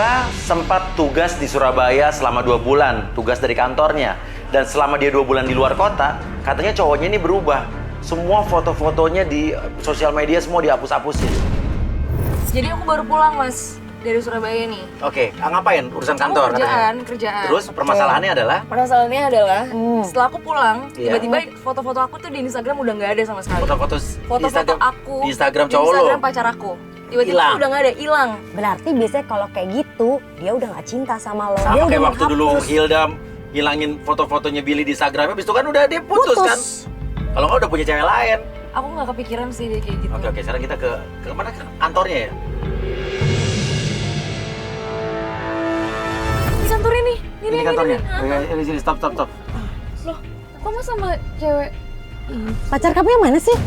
Nadira sempat tugas di Surabaya selama 2 bulan, tugas dari kantornya. Dan selama dia 2 bulan di luar kota, katanya cowoknya ini berubah. Semua foto-fotonya di sosial media semua dihapus-hapusin. Jadi aku baru pulang, Mas, dari Surabaya nih. Oke, ngapain? Urusan kantor katanya? Kerjaan. Terus permasalahannya adalah? Permasalahannya adalah, setelah aku pulang, Iya. tiba-tiba foto-foto aku tuh di Instagram udah nggak ada sama sekali. Foto-foto Foto-foto aku di Instagram di cowok lo? Instagram pacar aku. Tiba-tiba Hilang. udah nggak ada, hilang. Berarti biasanya kalau kayak gitu, dia udah nggak cinta sama lo. Sama Dia kayak udah waktu dulu menghapus. Hilda hilangin foto-fotonya Billy di Instagramnya, habis itu kan udah dia putus kan? Kalau nggak udah punya cewek lain. Aku nggak kepikiran sih dia kayak gitu. Oke, sekarang kita ke mana? Ke kantornya ya? Di kantor ini. Ini kantornya? Hah? Ini sini, stop. Loh, kamu sama cewek? Pacar kamu yang mana sih?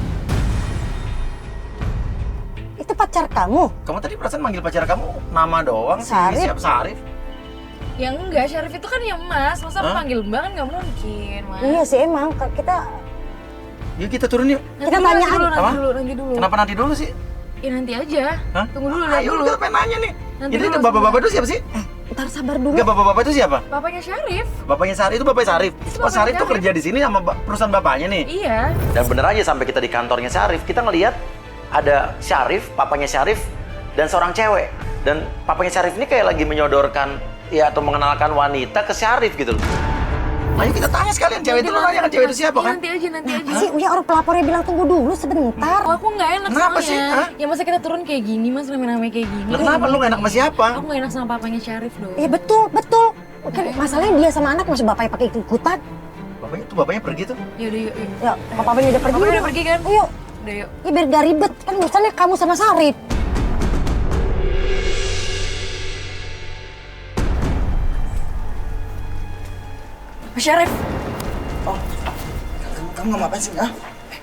Itu pacar kamu? Kamu tadi perasaan manggil pacar kamu nama doang sih. Sarif. Siapa Sarif? Ya enggak, Syarif itu kan ya Mas. Masa aku Hah? panggil Mbak kan nggak mungkin, Mas. Iya sih emang, kita Yuk kita turun yuk. Kita tanya aja. Apa? Nanti dulu. Kenapa nanti dulu sih? Ya nanti aja. Hah? Tunggu dulu, nanti Ayo, dulu. kita pengen nanya nih. Nanti Ini dulu, bapak-bapak itu siapa sih? ntar sabar dulu. Enggak, bapak-bapak itu siapa? Bapaknya Syarif. Bapaknya Sarif itu bapaknya Sarif. Itu Oh, bapaknya Sarif tuh Sarif. kerja di sini sama perusahaan bapaknya nih. Iya. Dan bener aja sampai kita di kantornya Syarif, kita ngelihat ada Syarif, papanya Syarif, dan seorang cewek. Dan papanya Syarif ini kayak lagi menyodorkan ya atau mengenalkan wanita ke Syarif gitu loh. Ayo kita tanya sekalian, cewek itu lo nanya kan cewek itu siapa kan? Nanti aja. Apa sih? Uya orang pelapornya bilang tunggu dulu sebentar. Oh, aku nggak enak Kenapa soalnya. sih? Hah? Ya masa kita turun kayak gini, Mas, rame-rame kayak gini. Lah, kenapa lu gak enak sama siapa? Aku nggak enak sama papanya Syarif dong. Iya betul. Kan masalahnya dia sama anak masih bapaknya pakai ikut-ikutan. Bapaknya pergi tuh. Yaudah, yuk. Ya, bapaknya udah pergi. Bapaknya udah pergi kan? Yuk. Udah, yuk. Ya biar gak ribet, kan urusannya kamu sama Sarip. Mas Syarif. Oh, kamu ngapain sih? Ah?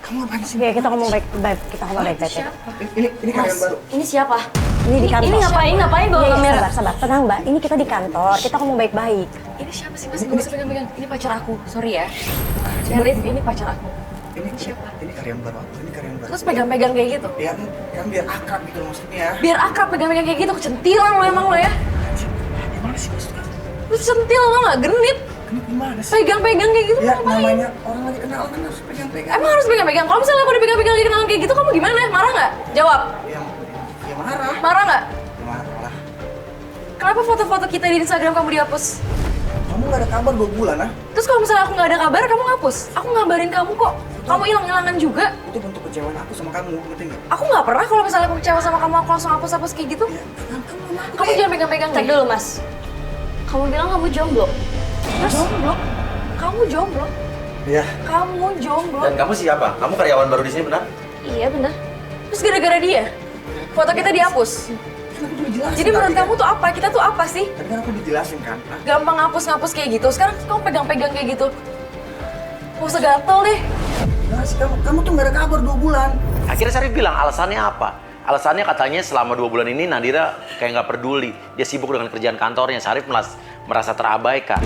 Kamu ngapain sih? Ya kita ngomong baik-baik. Ini karyawan baru. Ini siapa? Ini di kantor. Ini ngapain bawa Iya, kamera? sabar. Tenang mbak, ini kita di kantor. Kita ngomong baik-baik. Ini siapa sih, Mas? Gak usah pegang-pegang. Ini pacar aku. Sorry ya. Syarif, ini pacar aku. Ini siapa? Ini karyawan baru aku, ini karyawan baru. Terus pegang-pegang kayak gitu? Ya kan biar akrab gitu maksudnya. Biar akrab pegang-pegang kayak gitu. Kecentilan lo emang lo ya. Gimana sih maksudnya? Lu centil lo gak? Genit. Kenapa gimana sih? Pegang-pegang kayak gitu Ya ngapain? namanya orang lagi kenal kan harus pegang-pegang. Emang harus pegang-pegang? Kalau misalnya aku dipegang-pegang lagi kenalan kayak gitu, kamu gimana? Marah nggak? Jawab. Ya marah. Marah nggak? Ya marah. Kenapa foto-foto kita di Instagram kamu dihapus? Kamu gak ada kabar 2 bulan ah? Terus kalau misalnya aku nggak ada kabar, kamu ngapus? Aku ngabarin kamu kok. Kamu hilang-hilangan juga. Itu bentuk kecewaan aku sama kamu, ngerti nggak? Aku nggak pernah kalau misalnya aku kecewa sama kamu, aku langsung hapus-hapus kayak gitu. Ya kan kamu sama aku. Kamu jangan pegang-pegang Cek deh. dulu, Mas. Kamu bilang kamu jomblo. Terus jomblo? Kamu jomblo? Iya. Kamu jomblo? Dan kamu siapa? Kamu karyawan baru di sini benar? Iya, benar. Terus gara-gara dia? Foto kita dihapus? Kan aku udah jelasin. Jadi menurut tadi kamu tuh apa? Kita tuh apa sih? Tadi kan aku udah jelasin kan. Ah, Gampang ngapus-ngapus kayak gitu. Sekarang kamu pegang-pegang kayak gitu. Gak usah gatel deh. Gimana sih kamu tuh gak ada kabar 2 bulan. Akhirnya Syarif bilang alasannya apa? Alasannya katanya selama 2 bulan ini Nadira kayak nggak peduli. Dia sibuk dengan kerjaan kantornya. Syarif merasa terabaikan.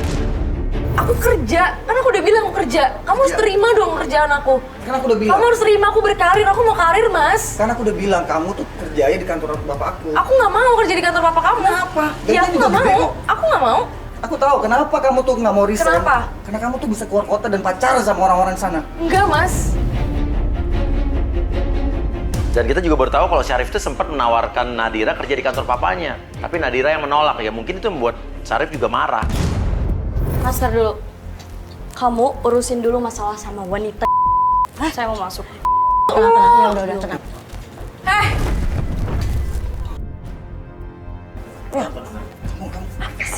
Aku kerja, kan aku udah bilang aku kerja. Kamu harus Iya. terima dong kerjaan aku. Kan aku udah bilang. Kamu harus terima aku berkarir. Aku mau karir, Mas. Kan aku udah bilang kamu tuh kerjanya di kantor bapak aku. Aku nggak mau kerja di kantor papa kamu. Kenapa? Ya Gajinya aku juga nggak gede mau. kok. Aku nggak mau. Aku tahu kenapa kamu tuh nggak mau resign. Kenapa? Karena kamu tuh bisa keluar kota dan pacaran sama orang-orang sana. Enggak, Mas. Dan kita juga baru tahu kalau Syarif itu sempat menawarkan Nadira kerja di kantor papanya. Tapi Nadira yang menolak. Ya mungkin itu membuat Syarif juga marah. Mas, tar dulu. Kamu urusin dulu masalah sama wanita. Saya mau masuk. Tenang. Ya udah tenang. Eh,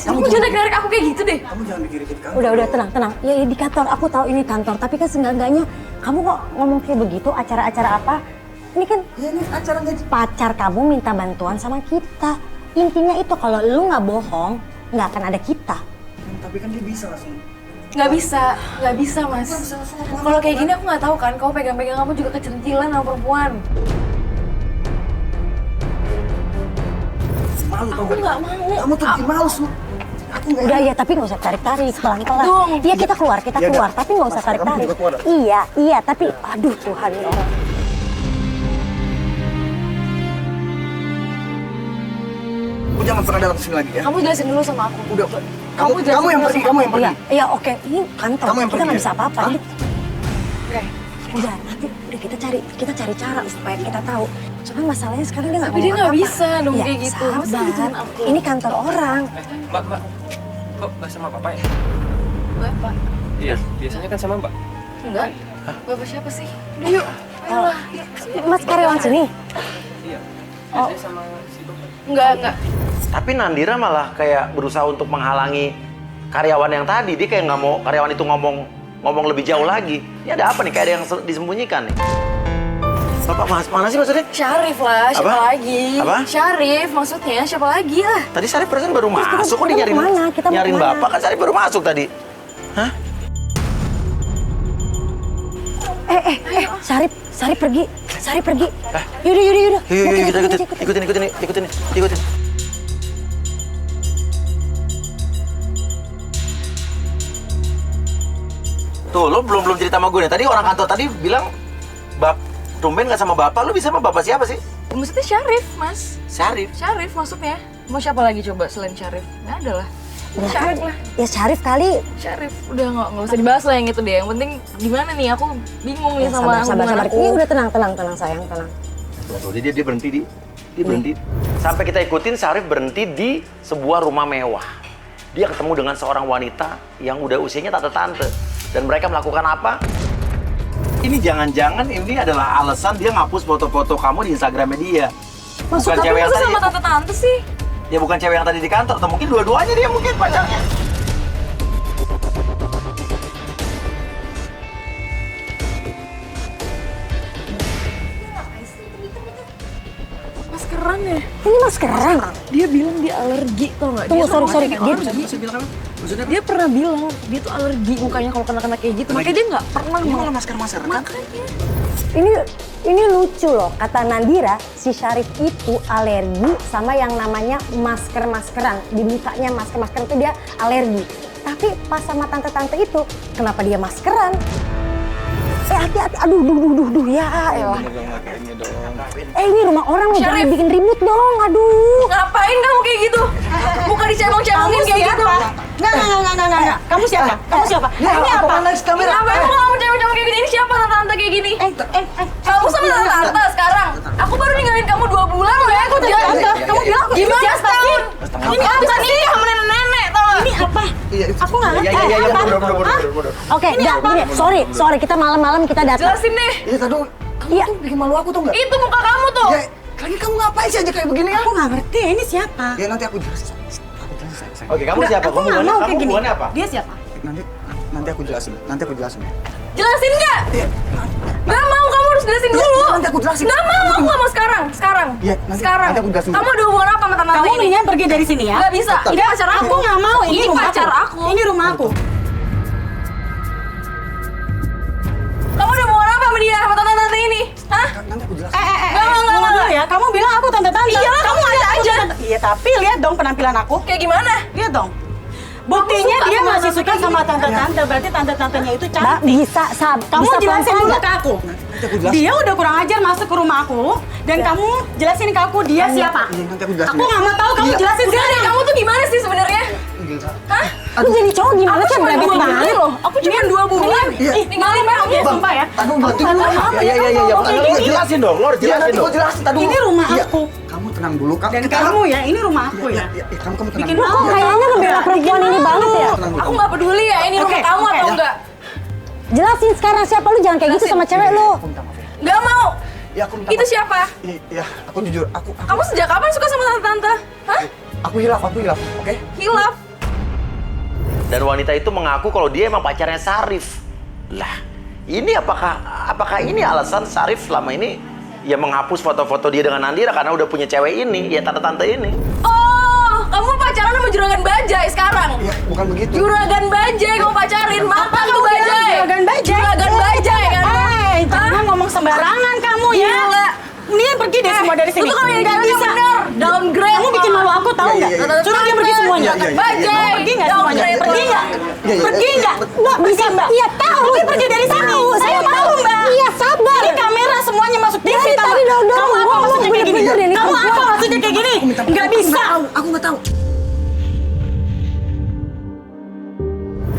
Kamu kamu jangan narik aku kayak gitu deh. Kamu jangan mikir-mikir kamu. Udah tenang. Ya di kantor, aku tahu ini kantor. Tapi kan seenggak-enggaknya kamu kok ngomong kayak begitu, acara-acara apa? Ini kan Ya ini acara gaji. pacar kamu minta bantuan sama kita. Intinya itu kalau lu nggak bohong, nggak akan ada kita. Tapi kan dia bisa langsung. Nggak bisa, Mas. Kalau kayak gini aku nggak tahu kan. Kamu pegang-pegang kamu juga kecentilan sama perempuan. Malu tau Aku nggak mau. Kamu tuh bikin males lu. Aku nggak Udah ya, tapi nggak usah tarik-tarik, pelan-pelan. Dong. Iya kita keluar, Ya, tapi nggak usah Mas, kamu tarik-tarik. juga keluar. Iya, tapi aduh Tuhan ya Allah. Lu jangan pernah dalam sini lagi ya. Kamu jelasin dulu sama aku. Udah. Kamu jelasin Kamu yang dulu pergi, sama kamu yang pergi. Iya, oke. Ini kantor. Kamu yang Kita pergi nggak ya? bisa apa-apa. Hah? Ini Oke. udah nanti udah kita cari cara supaya kita tahu. Cuma masalahnya sekarang dia nggak Tapi dia ngomong nggak apa-apa. bisa dong Ya, kayak gitu. Masa sabar. gituin aku? Ini kantor orang. Mbak, kok Mbak sama Papa ya? Bapak. Iya, biasanya kan sama Mbak. Enggak. Bapak siapa sih? Udah yuk. Oh, Mas karyawan sini. Iya. Biasanya sama si Bapak. Enggak. Tapi Nandira malah kayak berusaha untuk menghalangi karyawan yang tadi. Dia kayak nggak mau karyawan itu ngomong lebih jauh lagi. Ini ada apa nih? Kayak ada yang disembunyikan nih. Bapak mana sih maksudnya? Syarif lah, siapa Apa? lagi? Apa? Syarif maksudnya, siapa lagi lah? Tadi Syarif perasaan baru kita masuk. Kok dia mau nyariin, kemana? Kita mau nyariin kemana? Bapak? Kan Syarif baru masuk tadi. Hah? Sarip pergi. Yaudah. Yuk, Mau kita ikut. ikutin. Tuh, lo belum cerita sama gue nih. Tadi orang kantor tadi bilang, tumben nggak sama bapak. Lo bisa sama bapak siapa sih? Maksudnya Syarif, Mas. Syarif. Syarif maksudnya. Mau siapa lagi coba selain Syarif? Nggak ada lah. Syarif lah. Ya Syarif kali. Syarif, udah nggak usah dibahas lah yang itu deh. Yang penting gimana nih? Aku bingung nih sama Sabar. hubungan aku. Ini udah tenang sayang, tenang. Tuh, dia berhenti dia berhenti. Sampai kita ikutin Syarif berhenti di sebuah rumah mewah. Dia ketemu dengan seorang wanita yang udah usianya tante-tante. Dan mereka melakukan apa? Ini jangan-jangan ini adalah alasan dia ngapus foto-foto kamu di Instagramnya dia. Maksud Bukan kamu cewek yang masa tadi. sama tante-tante sih? Ya bukan cewek yang tadi di kantor, atau mungkin dua-duanya dia mungkin pacarnya. Maskeran ya? Ini maskeran. Dia bilang dia alergi, tau nggak? Tunggu, Dia tuh sorry. makanya Dia alergi. Saya bilang apa? Maksudnya Dia pernah bilang dia tuh alergi mukanya kalau kena kayak gitu. Makanya dia nggak pernah ini mau. malah masker kan? Makanya. Ini lucu loh. Kata Nandira, si Syarif itu alergi sama yang namanya maskeran. Di mukanya masker itu dia alergi. Tapi pas sama tante-tante itu, kenapa dia maskeran? Hati-hati. Aduh, ya elah. Ini rumah orang loh, jangan Syarif. bikin ribut dong. Aduh. Ngapain kamu kayak gitu? Bukan dicemong-cemongin kayak gitu. Enggak. Kamu siapa? Ini apa? Next kamera. Ngapain kamu cemong-cemong kayak gini? Ini siapa tante-tante kayak gini? Kamu sama tante sekarang. Aku baru ninggalin kamu 2 bulan loh ya kerja. Kamu bilang aku Gimana setahun? Ini apa sih? Nikah sama nenek-nenek tau gak? Ini apa? Aku nggak ngerti. Iya, Apa? bener. Oke, gini. Sorry, kita malam-malam kita datang. Jelasin deh. Iya, tadi Iya. kamu tuh bikin malu aku tuh nggak? Itu muka kamu tuh. Ya, lagi kamu ngapain sih aja kayak begini ya? Aku nggak ngerti. Ini siapa? Ya nanti aku jelasin. Oke, kamu siapa? Aku nggak mau kayak gini. Hubungannya apa? Dia siapa? Nanti aku jelasin. Ya. Jelasin nggak? Iya. Nggak mau, kamu harus jelasin dulu. Nanti aku jelasin. Nggak mau, aku nggak mau sekarang. Iya, nanti aku jelasin. Kamu ada hubungan apa sama tante Kamu ini? mendingan pergi dari sini ya. Nggak bisa. Ini pacar aku. Aku nggak mau. Ini rumah pacar aku. Ini rumah aku. Kamu ada hubungan apa sama dia? Sama tante-tante ini? Hah? Nanti aku jelasin. Tunggu dulu ya. Kamu bilang aku tante-tante. Iyalah, kamu aja. Iya, tapi lihat dong penampilan aku. Kayak gimana? Lihat dong. Buktinya suka dia sama masih tante suka kayak sama gini? tante-tante. Berarti tante-tantenya itu cantik. Bisa, Kamu bisa jelasin pelan-pelan dulu nggak? ke aku. Nanti aku jelasin. Dia udah kurang ajar masuk ke rumah aku. Dan kamu jelasin ke aku dia siapa. Iya, nanti aku jelasin. Aku nggak mau tahu kamu Iya. jelasin Udah deh, kamu tuh gimana sih sebenarnya? Hah? Lu jadi cowok gimana Aku sih? cuma Brebet 2 bulan banget. loh. Aku cuma 2 bulan. Iya. Ninggalin kamu. Sumpah ya. Tadi bantu nggak dulu. mau. Iya, Kamu lo jelasin dong, lo harus Iya, jelasin nanti dong. aku jelasin. Tadi Ini rumah Iya. aku. Kamu tenang dulu. Dan kamu ya, ini rumah aku ya. Kamu tenang Bikin dulu. malu. Kayaknya ngebela perempuan ini banget ya. Tenang dulu. Aku nggak peduli ya ini rumah Oke, kamu oke. atau enggak. Jelasin sekarang siapa lu, jangan kayak gitu sama cewek lu. Aku minta maaf ya. Nggak mau. Ya, aku minta Itu maaf. siapa? Iya, aku jujur. Kamu sejak kapan suka sama tante-tante? Hah? Aku hilaf, oke? Hilaf. Dan wanita itu mengaku kalau dia emang pacarnya Syarif. Lah, ini apakah ini alasan Syarif selama ini ya menghapus foto-foto dia dengan Nandira karena udah punya cewek ini, ya tante-tante ini. Oh, kamu pacaran sama Juragan Bajai sekarang? Iya, bukan begitu. Juragan Bajai kamu pacarin, makan tuh Bajai. Juragan Bajai? Juragan Bajai kan? Jangan ngomong sembarangan kamu ya. Gila. Mendingan pergi deh semua dari sini. Itu kalau yang Nggak jalan yang bisa. bener. Downgrade. Kamu bikin malu aku tahu Iya, nggak? iya, iya. Suruh dia pergi semuanya. Iya, iya, iya. Bajai. Pergi nggak semuanya? Downgrade. Pergi nggak? Iya, iya. Pergi nggak? Nggak bisa mbak. Iya tahu. Tapi pergi dari sini. Saya tahu mbak. Iya, sabar. Ini kamera semuanya masuk TV. Dari tahu tadi nggak? dong Kamu apa ngomong maksudnya kayak gini? bener-bener deh, ini Kamu apa perempuan. maksudnya kayak gini? Nggak bisa. Aku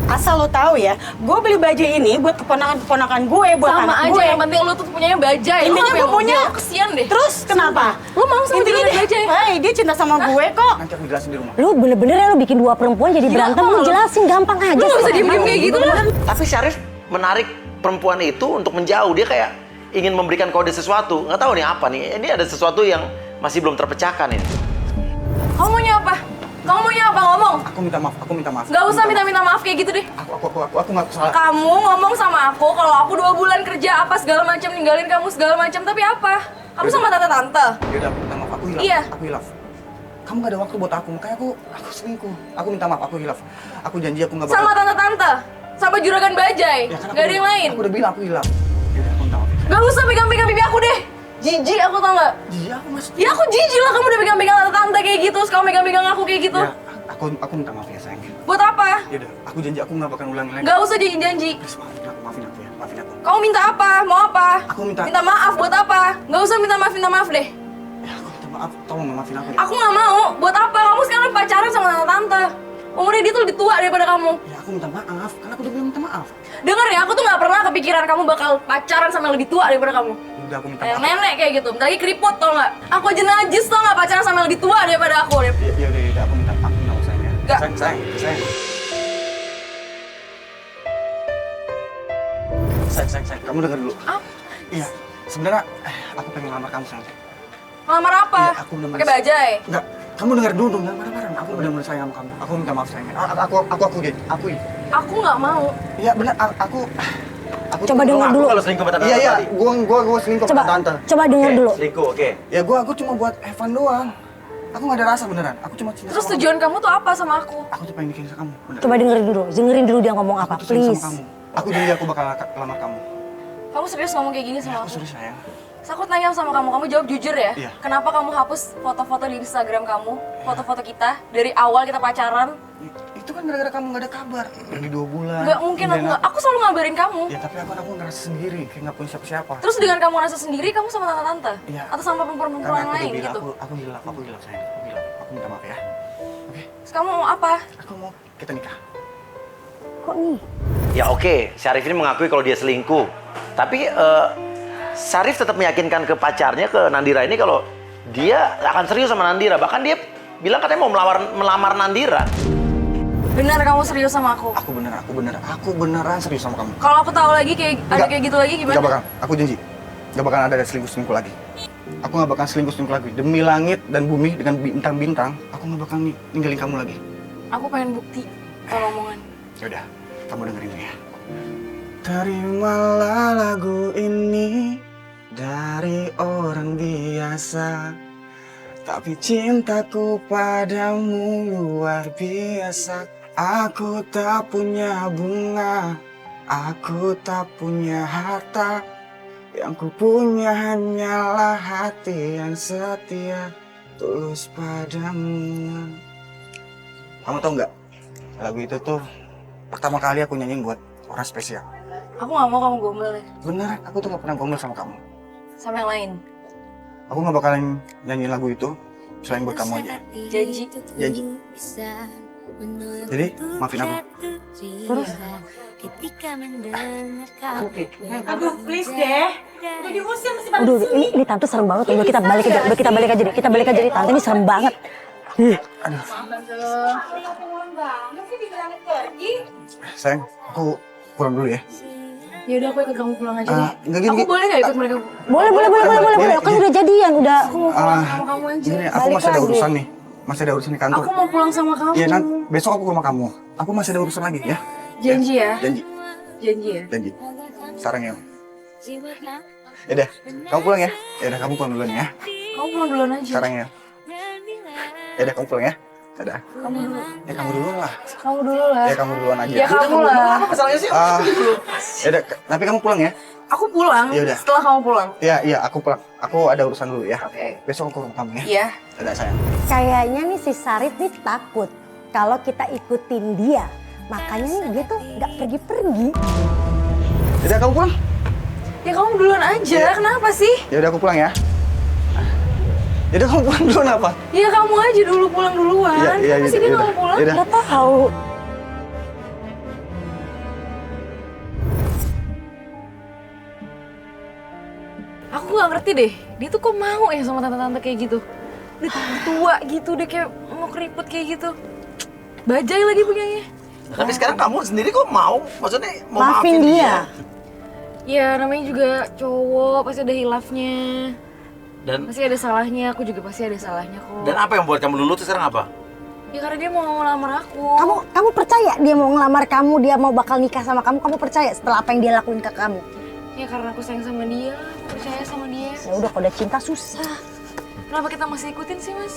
Asal lo tahu ya, gue beli baju ini buat keponakan gue, buat Sama anak aja, gue. yang penting lu tuh punyanya bajai. Lu Intinya ngapain gue punya. lu? Kesian deh. Terus kenapa? Lu mau sama Intinya juragan bajai? dia cinta sama gue kok. Nanti aku jelasin di rumah. Lu bener-bener ya lu bikin dua perempuan jadi berantem, lu jelasin gampang aja. Lu gak bisa diem-diem kayak gitu lah. Tapi Syarif menarik perempuan itu untuk menjauh. Dia kayak ingin memberikan kode sesuatu. Nggak tahu nih apa nih. Ini ada sesuatu yang masih belum terpecahkan ini. Kamu maunya apa? Kamu maunya apa? Ngomong. Aku minta maaf. Gak usah minta maaf kayak gitu deh. Aku nggak salah. Kamu ngomong sama aku kalau aku 2 bulan kerja apa segala macam, ninggalin kamu segala macam, tapi apa? Kamu sama tante-tante. Yaudah, aku minta maaf. Aku hilaf. Iya. Aku hilaf. Kamu gak ada waktu buat aku, makanya aku selingkuh. Aku minta maaf, aku hilaf. Aku janji aku nggak bakal. Sama tante-tante. Sama juragan bajai. Ya, kan Gak ada yang lain. Aku udah bilang aku hilaf. Yaudah, aku minta maaf. Gak usah pegang-pegang pipi aku deh. Jijik aku, tau gak? Iya, aku mas. Ya aku jijik lah kamu udah pegang-pegang tante-tante kayak gitu. Terus kamu pegang-pegang aku kayak gitu. Ya, aku minta maaf ya sayang. Buat apa? Yaudah, aku janji aku nggak bakal ulangin lagi. Gak usah janji-janji. Please, maafin aku ya, maafin aku. Kamu minta apa? Mau apa? Aku minta- maaf buat apa? Gak usah minta maaf deh. Ya, aku minta maaf, tolong maafin aku ya. Aku gak mau. Buat apa? Kamu sekarang pacaran sama tante-tante. Umurnya dia tuh lebih tua daripada kamu. Ya, aku minta maaf, karena aku udah bilang minta maaf. Dengar ya, aku tuh gak pernah kepikiran kamu bakal pacaran sama yang lebih tua daripada kamu. Udah, aku minta Kayak maaf. nenek kayak gitu. Bentar lagi keriput tau gak? Aku aja najis tau gak pacaran sama yang lebih tua daripada aku. Ya, udah, aku minta maaf sayang ya. Nggak. Sayang. Sayang, kamu dengar dulu. Apa? Iya, sebenarnya aku pengen ngelamar kamu sayang. Ngelamar apa? Iya, aku bener-bener- Pakai bajai? Enggak, kamu dengar dulu dong, jangan marah-marah. Aku benar-benar sayang sama kamu. Aku minta maaf sayang. Aku deh, akui. Aku gak mau. Iya benar, aku Coba dengar dulu. Kalau selingkuh sama tante Iya, tadi. gua selingkuh Coba, sama tante. coba denger Oke, dulu. selingkuh, oke. Ya aku cuma buat Evan doang. Aku nggak ada rasa beneran. Aku cuma cinta Terus sama tujuan kamu tuh apa sama aku? kamu. Aku tuh pengen bikin sama kamu. Bener. Coba dengerin dulu dia ngomong apa, Aku tuh sayang please. sama kamu. Aku janji aku bakal lamar kamu. Kamu serius ngomong kayak gini sama Aku aku? serius sayang. Terus aku tanya sama kamu jawab jujur ya? Iya. Kenapa kamu hapus foto-foto di Instagram kamu? Foto-foto kita dari awal kita pacaran? Itu kan gara-gara kamu nggak ada kabar. Pergi 2 bulan. Gak mungkin aku ninggalin gak. Aku selalu ngabarin kamu. Ya tapi aku ngerasa sendiri, kayak nggak punya siapa-siapa. Terus dengan kamu rasa sendiri, kamu sama tante-tante? Iya. Atau sama perempuan-perempuan Karena yang lain bilang, gitu? aku hilaf sayang. Aku hilaf. Aku minta maaf ya. Oke, Terus kamu mau apa? aku mau kita nikah. Kok nih? Ya oke, Syarif ini mengakui kalau dia selingkuh. Tapi Syarif tetap meyakinkan ke pacarnya, ke Nandira ini kalau dia akan serius sama Nandira. Bahkan dia bilang katanya mau melamar Nandira. Benar kamu serius sama aku? Aku beneran serius sama kamu. Kalau aku tahu lagi ada Nggak. kayak gitu lagi gimana? Gak bakal, aku janji. Gak bakal ada selingkuh-selingkuh lagi. Aku gak bakal selingkuh-selingkuh lagi. Demi langit dan bumi dengan bintang-bintang, aku gak bakal ninggalin kamu lagi. Aku pengen bukti kalau omongan. Yaudah, kamu dengerin ya. Terimalah lagu ini dari orang biasa, tapi cintaku padamu luar biasa. Aku tak punya bunga, aku tak punya harta. Yang ku punya hanyalah hati yang setia, tulus padamu. Kamu tau nggak? Lagu itu tuh pertama kali aku nyanyiin buat orang spesial. Aku gak mau kamu gombal ya. Beneran, aku tuh gak pernah gombal sama kamu. Sama yang lain. Aku gak bakalan nyanyiin lagu itu selain buat kamu aja. Janji. Janji. Jadi, maafin aku. Terus? Aduh, please deh. Udah diusir masih pada Aduh, ini tante serem banget. Udah kita balik aja, kita balik aja deh. Tante ini serem banget. Sayang, aku pulang dulu ya. Ya udah aku ikut kamu pulang aja deh. Enggak gini. Aku boleh gak ikut mereka? Boleh. Kan udah jadian, udah. Sama kamu aja. Gini, aku masih ada urusan nih. Masih ada urusan di kantor. Aku mau pulang sama kamu. Iya, besok aku ke rumah kamu. Aku masih ada urusan lagi ya. Janji ya? Janji, Janji ya? janji. Sekarang ya. Yaudah, kamu pulang ya. Yaudah, kamu pulang duluan ya. Kamu pulang duluan aja. Sekarang ya. Yaudah, kamu pulang ya. Dadah. Kamu dulu. Ya kamu duluan lah. Kamu dulu lah. Ya kamu duluan aja. Ya kamu lah. Masalahnya sih. Yaudah, tapi kamu pulang ya. Aku pulang Ya udah. setelah kamu pulang. Iya, aku pulang. Aku ada urusan dulu ya. Oke. Besok aku ke rumah kamu ya. Iya. Dadah sayang. Kayaknya nih si Syarif nih takut kalau kita ikutin dia. Makanya nih dia tuh nggak pergi-pergi. Yaudah, kamu pulang. Ya kamu duluan aja. Iya. Kenapa sih? Yaudah, aku pulang ya. Yaudah, kamu pulang duluan apa? Ya kamu aja dulu pulang duluan. Iya, Kenapa sih dia nggak mau pulang? Yaudah. Nggak tahu. Aku nggak ngerti deh, dia tuh kok mau ya sama tante-tante kayak gitu. Udah tua gitu, udah kayak mau keriput kayak gitu. Bajai lagi punyanya. Tapi sekarang kamu sendiri kok mau? Maksudnya mau Maafin dia. Ya namanya juga cowok, pasti ada hilafnya. Dan Pasti ada salahnya, aku juga pasti ada salahnya kok. apa yang buat kamu lulu tuh sekarang apa? Ya karena dia mau ngelamar aku. Kamu percaya dia mau ngelamar kamu, dia mau bakal nikah sama kamu? Kamu percaya setelah apa yang dia lakuin ke kamu? Ya karena aku sayang sama dia, aku percaya sama dia. Ya udah, kalau udah cinta susah. Kenapa kita masih ikutin sih, Mas?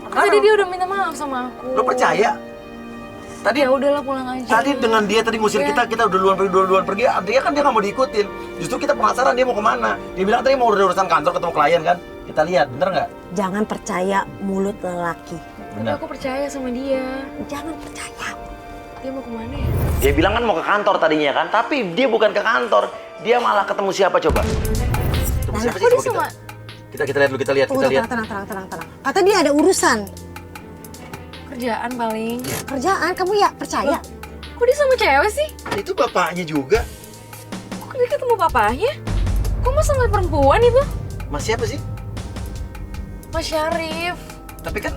Karena Tadi dia udah minta maaf sama aku. lo percaya? Tadi Ya udahlah pulang aja. Tadi dengan dia tadi ngusir kita duluan pergi, artinya kan dia nggak mau diikutin. Justru kita penasaran dia mau kemana. Dia bilang tadi mau urusan kantor ketemu klien kan. Kita lihat, bener nggak? Jangan percaya mulut lelaki. Tapi aku percaya sama dia. Jangan percaya. Dia mau kemana ya? Dia bilang kan mau ke kantor tadinya kan, tapi dia bukan ke kantor. Dia malah ketemu siapa coba? Ketemu siapa sih? Kok dia Coba sama? kita lihat dulu, kita lihat. Tenang. Kata dia ada urusan. Kerjaan paling. Kerjaan, kamu ya percaya? Kok dia sama cewek sih? Itu bapaknya juga. Kok dia ketemu papahnya? Kok mas sama perempuan itu? Mas siapa sih? Mas Syarif. Tapi kan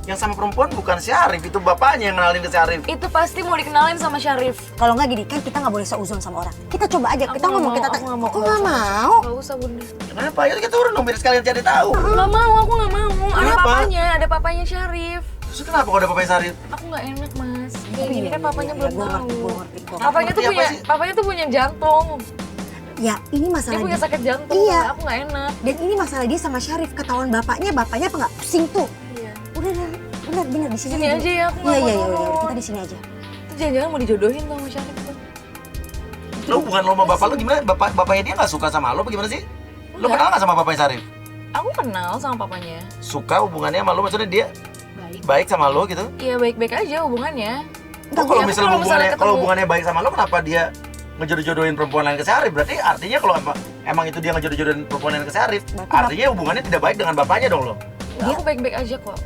yang sama perempuan bukan si Arif, itu bapaknya yang kenalin ke si Arif. Itu pasti mau dikenalin sama Syarif. Kalau nggak gini, kan kita nggak boleh seuzon sama orang. Kita coba aja, kita ngomong, kita aku nggak mau. Aku nggak mau. Nggak usah bunda. Kenapa? Ayo kita turun dong biar sekalian cari tahu. Nggak mau, aku nggak mau. Kenapa? Ada papanya Syarif. Terus kenapa kalau ada bapaknya si Arif? Aku nggak enak mas. Kayak gini kan papanya Iya, belum gua tahu. ngerti kok. Papanya tuh punya jantung. Ya, ini Dia masalah punya sakit jantung. Iya. Aku nggak enak. Dan ini masalah dia sama Syarif. Ketahuan bapaknya apa nggak pusing tuh. Iya. Udah, bener di sini Sini aja ya, aku nggak Iya, mau turun. kita di sini aja. Itu jangan-jangan mau dijodohin tuh sama Syarif tuh. Lo hubungan lo sama bapak lo gimana? Bapaknya dia nggak suka sama lo apa gimana sih? Lo Enggak. kenal nggak sama bapaknya Sarif? Aku kenal sama papanya. Suka hubungannya sama lo, maksudnya dia baik sama lo gitu? Iya baik-baik aja hubungannya. Oh, kalau Iya, misalnya kalau hubungannya ketemu- kalau hubungannya baik sama lo, kenapa dia ngejodoh-jodohin perempuan lain ke Sarif? Berarti artinya kalau emang itu dia ngejodoh-jodohin perempuan lain ke Sarif, artinya hubungannya tidak baik dengan bapaknya dong lo. Aku baik-baik aja kok.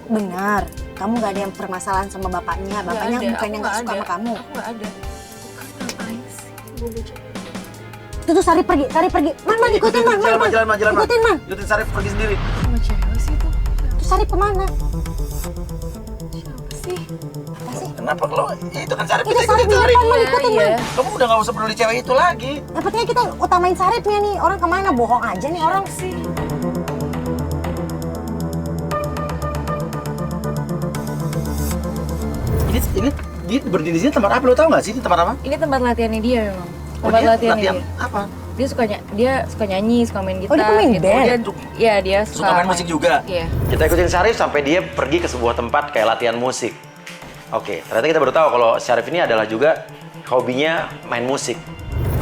Benar. Kamu nggak ada yang permasalahan sama bapaknya. Bapaknya Nggak ada, bukan yang nggak suka sama kamu. Aku nggak ada. Bukan ngapain sih? Gue baca. Tuh, Sarif pergi. Man, ikutin man. Jalan, Ikutin man. Ikutin Sarif pergi sendiri. Sama cewek sih tuh. Tuh Sarif kemana? Siapa sih? Kenapa kalau itu kan Sarif Itu kita Sarif ikutin di Sarif. depan man, ikutin man. Kamu udah nggak usah peduli cewek itu lagi. Yang pentingnya kita utamain Sarifnya nih. Orang kemana? Bohong aja nih orang. Sih. Ini dia berdiri di sini tempat apa lo tau nggak sih? Ini tempat apa? Ini tempat latihannya dia memang. Oh, Tempat dia latihannya latihan dia. apa? Dia suka nyanyi, suka main gitar. dia pemain gitu. band? Dia Suka main musik juga? Iya. Kita ikutin Syarif sampai dia pergi ke sebuah tempat kayak latihan musik. Oke, ternyata kita baru tahu kalau Syarif ini adalah juga hobinya main musik.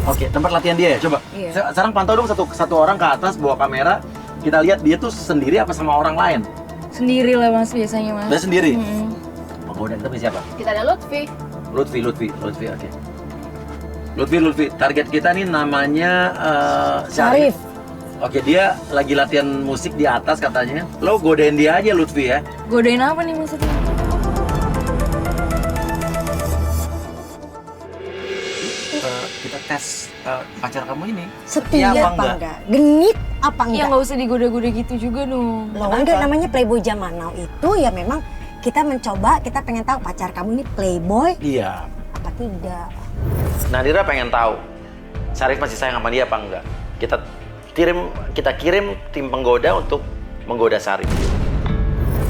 Oke, tempat latihan dia ya, coba. Iya. Sekarang pantau dong satu orang ke atas bawa kamera. Kita lihat dia tuh sendiri apa sama orang lain? Sendiri lah mas biasanya mas. Dia sendiri? Mm-mm. Penggoda kita punya siapa? Kita ada Lutfi. Lutfi, oke. Lutfi, target kita nih namanya Syarif. Oke, dia lagi latihan musik di atas katanya. Lo godain dia aja Lutfi ya. Godain apa nih maksudnya? Kita tes pacar kamu ini. Setia apa apa enggak? Genit apa Ya enggak? nggak usah digoda-goda gitu juga dong. Loh, enggak, namanya playboy zaman now itu ya memang kita mencoba, kita pengen tahu pacar kamu ini playboy Iya. apa tidak. Nadira pengen tahu Syarif masih sayang sama dia apa enggak. Kita kirim tim penggoda untuk menggoda Syarif.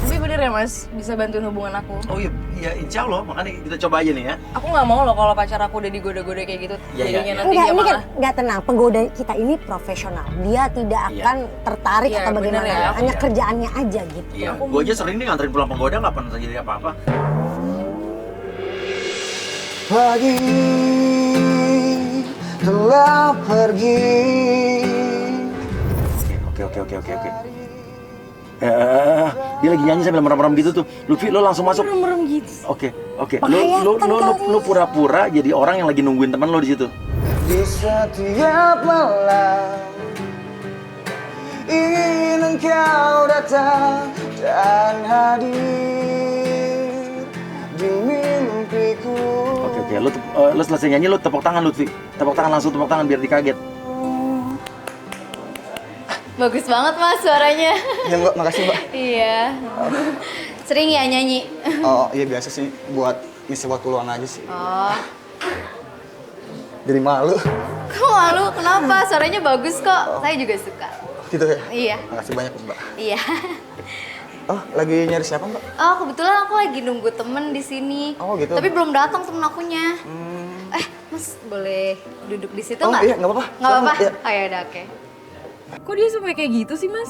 Tapi bener ya mas, bisa bantuin hubungan aku. Oh iya, insya Allah. Makanya kita coba aja nih ya. Aku nggak mau loh kalau pacar aku udah digoda-goda kayak gitu. Iya, Jadinya iya. nanti Enggak, dia ini kan malah. enggak tenang. Penggoda kita ini profesional. Dia tidak Iya. akan tertarik Iya, atau bener bagaimana. ya. Hanya Iya. kerjaannya aja gitu. Iya. Gue aja sering nih nganterin pulang penggoda nggak pernah terjadi apa-apa. Pagi telah pergi. Oke. Dia lagi nyanyi sambil merem-merem gitu tuh. Lutfi, lo langsung masuk. Merem gitu. Oke. Bahaya, Lo pura-pura jadi orang yang lagi nungguin teman lo di situ. Di setiap malam ingin engkau datang dan hadir di mimpiku. Oke. Lo selesai nyanyi, lo tepuk tangan Lutfi. Tepuk tangan biar dikaget. Bagus banget mas suaranya. Ya Mbak, makasih Mbak. Iya. Sering ya nyanyi? Oh iya biasa sih buat ngisi waktu luang aja sih. Oh. Jadi malu. Kok malu? Kenapa? Suaranya bagus kok. Saya juga suka. Gitu ya? Iya. Makasih banyak Mbak. Iya. Oh lagi nyari siapa Mbak? Oh kebetulan aku lagi nunggu temen di sini. Oh, gitu. Tapi belum datang temen akunya. Mas boleh duduk di situ Oh nggak? iya nggak apa-apa. Nggak apa-apa? Iya. Oh ya udah oke. Kok dia sampai kayak gitu sih, Mas?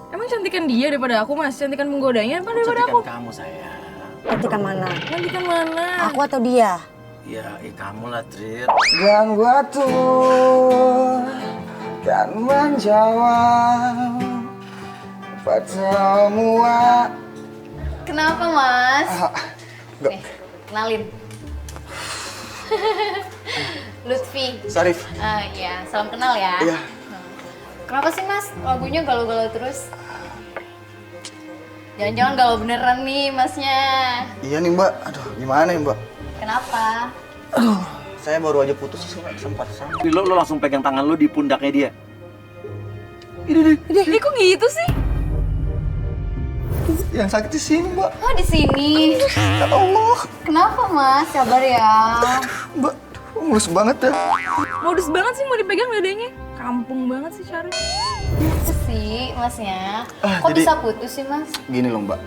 Emang cantikan dia daripada aku, Mas? Cantikan menggodanya apa daripada aku? Cantikan kamu sayang. Ketika mana? Cantikan mana? Aku atau dia? Ya, kamu lah, Trit. Dan waktu kan menjawab semua. Kenapa mas? Nggak. Nih, kenalin. Lutfi. Sarif. Iya, salam kenal ya. Iya. Kenapa sih mas lagunya galau-galau terus? Jangan-jangan galau beneran nih masnya. Iya nih Mbak. Aduh gimana ya Mbak? Kenapa? Saya baru aja putus sempat sama. Lo langsung pegang tangan lo di pundaknya dia. Dia kok gitu sih? Yang sakit di sini Mbak. Oh di sini. Ya Allah. Kenapa mas? Sabar ya. Mbak, mulus banget ya. Modus banget sih mau dipegang dadanya. Kampung banget sih Syarif. Apa sih masnya? Kok jadi- bisa putus sih mas? Gini loh Mbak.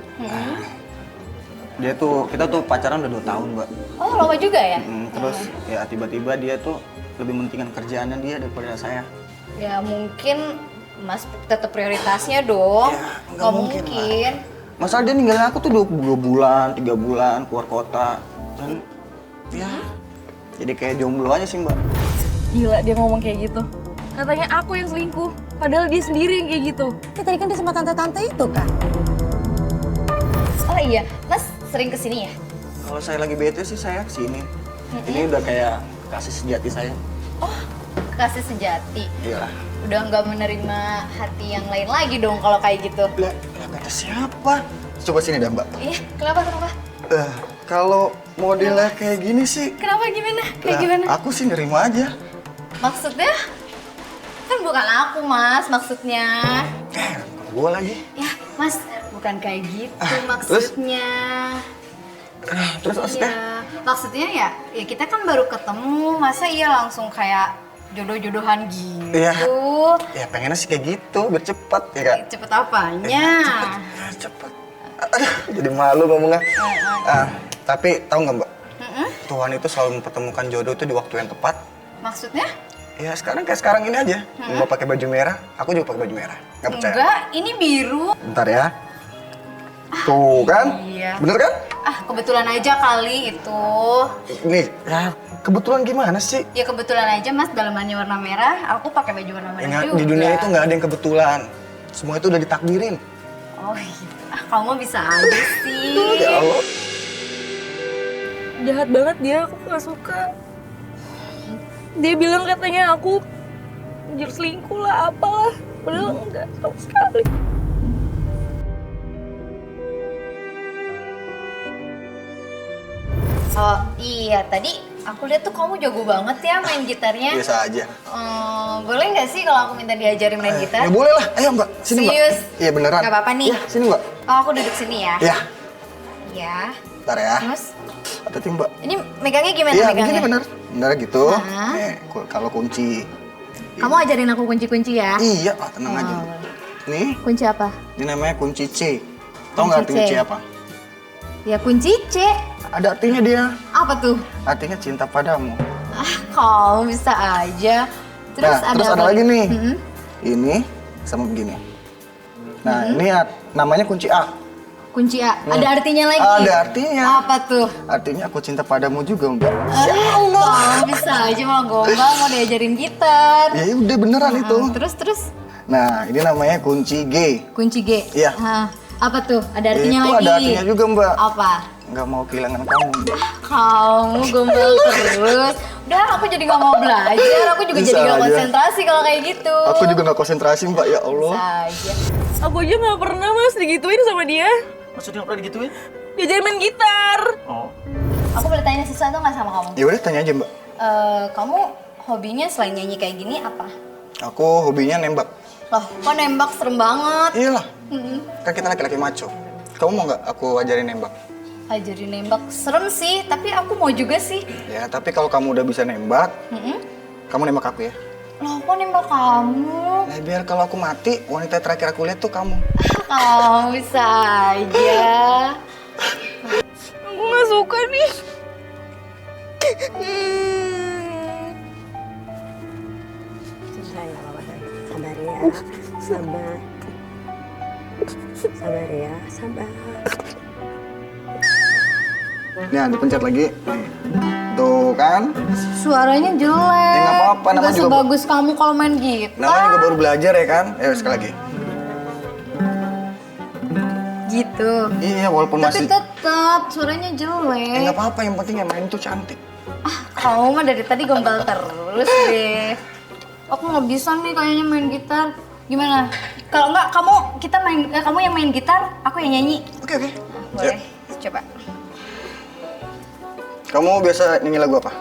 Kita tuh pacaran udah 2 tahun Mbak. Oh lama juga ya? Terus ya tiba-tiba dia tuh lebih mementingkan kerjaannya dia daripada saya. Ya mungkin mas tetap prioritasnya dong. Ya, nggak Nggak mungkin mungkin. Masalah dia ninggalin aku tuh 2 bulan, 3 bulan keluar kota. Dan ya jadi kayak jomblo aja sih Mbak. Gila dia ngomong kayak gitu. Katanya aku yang selingkuh. Padahal dia sendiri yang kayak gitu. Tadi kan dia sama tante-tante itu kan? Oh iya, mas sering kesini ya? Kalau saya lagi bete sih saya kesini. Ini udah kayak kasih sejati saya. Kasih sejati. Iya. Udah nggak menerima hati yang lain lagi dong kalau kayak gitu. Lah, kata siapa? Coba sini dah Mbak. Iya, kenapa? Kalau modelnya kayak gini sih, Kenapa gimana? Kayak lah, gimana? aku sih nerima aja. Maksudnya? Kan bukan aku mas, maksudnya. Gue lagi. Ya, mas bukan kayak gitu maksudnya. Terus maksudnya? Iya, maksudnya ya kita kan baru ketemu, masa iya langsung kayak jodoh-jodohan gitu. Iya. Ya pengennya sih kayak gitu, biar cepet ya kak. Cepet apanya? Cepet. Aduh, jadi malu ngomongnya. Tapi tahu nggak Mbak? Tuhan itu selalu mempertemukan jodoh itu di waktu yang tepat. Maksudnya? Ya sekarang kayak sekarang ini aja. Mbak pakai baju merah, aku juga pakai baju merah. Nggak percaya? Enggak, ini biru. Bentar ya. Tuh kan? Iya. Bener kan? Kebetulan aja kali itu. Nih, ya kebetulan gimana sih? Ya kebetulan aja mas dalamannya warna merah, aku pakai baju warna merah Ingat, juga. di dunia itu nggak ada yang kebetulan. Semua itu udah ditakdirin. Oh gitu. Kamu bisa aja sih. Ya Allah. Jahat banget dia, aku gak suka. Dia bilang katanya aku anjir selingkuh lah, apalah. Padahal enggak sama sekali. Oh iya, tadi aku lihat tuh kamu jago banget ya main gitarnya. Biasa aja. Boleh nggak sih kalau aku minta diajarin main gitar? Ya boleh lah. Ayo Mbak, sini Mbak. Serius? Iya beneran. Nggak apa-apa nih. Ya, sini Mbak. Oh, aku duduk sini ya? Iya. Iya. Bentar ya. Terus? Hati-hati Mbak. Ini megangnya gimana Iya, megangnya? begini bener. Bener gitu. Nah. Kalau kunci. Kamu ajarin aku kunci-kunci ya? Iya, tenang aja Mbak. Nih, Kunci apa? ini namanya kunci C. Tahu nggak Kunci artinya C. C apa? Ya kunci C. Ada artinya dia. Apa tuh? Artinya cinta padamu. Kamu bisa aja. Terus Nah, ada terus apa ada lagi nih. Mm-mm. Ini sama begini. Nah, ini namanya kunci A. Kunci A. Ada artinya lagi? Ada artinya. Apa tuh? Artinya aku cinta padamu juga, Mbak. Kamu bisa aja mau gombal, mau diajarin gitar. Ya udah beneran itu. Terus? Nah, ini namanya kunci G. Kunci G? Iya. Apa tuh? Ada artinya Itu lagi? ada artinya juga, Mbak. Apa? Nggak mau kehilangan kamu, Mbak. Kamu gombal terus. Udah, aku jadi nggak mau belajar. Aku juga Bisa jadi nggak aja. konsentrasi kalau kayak gitu. Aku juga nggak konsentrasi, Mbak. Ya Allah. Bisa aja. Aku aja gak pernah mas digituin sama dia. Maksudnya nggak pernah digituin? Diajarin main gitar. Oh. Aku boleh tanya sesuatu nggak sama kamu? Ya udah tanya aja, Mbak. Kamu hobinya selain nyanyi kayak gini apa? Aku hobinya nembak. Loh, kok nembak serem banget? Iyalah, kan kita laki-laki maco. Kamu mau nggak aku ajarin nembak? Ajarin nembak serem sih, tapi aku mau juga sih. Ya, tapi kalau kamu udah bisa nembak, kamu nembak aku ya. Loh, kok nembak kamu? Nah, biar kalau aku mati, wanita terakhir aku lihat tuh kamu. Kamu bisa aja. Aku nggak suka nih. Sayang, sabar ya, sabar. Sabar ya, sabar. Nah, dipencet lagi. Tuh kan? Suaranya jelek. Ya, nggak apa-apa, namanya Nggak juga sebagus kamu kalau main gitar. Namanya juga baru belajar ya kan? Ya, sekali lagi. Gitu. Iya, walaupun Tapi masih... tetap suaranya Ya, jelek. nggak apa-apa, yang penting yang main tuh cantik. Kamu mah dari tadi gombal terus deh. Aku nggak bisa nih kayaknya main gitar. Gimana? Kalau nggak kamu yang main gitar, aku yang nyanyi. Oke. Boleh. Coba. Kamu biasa nyanyi lagu apa?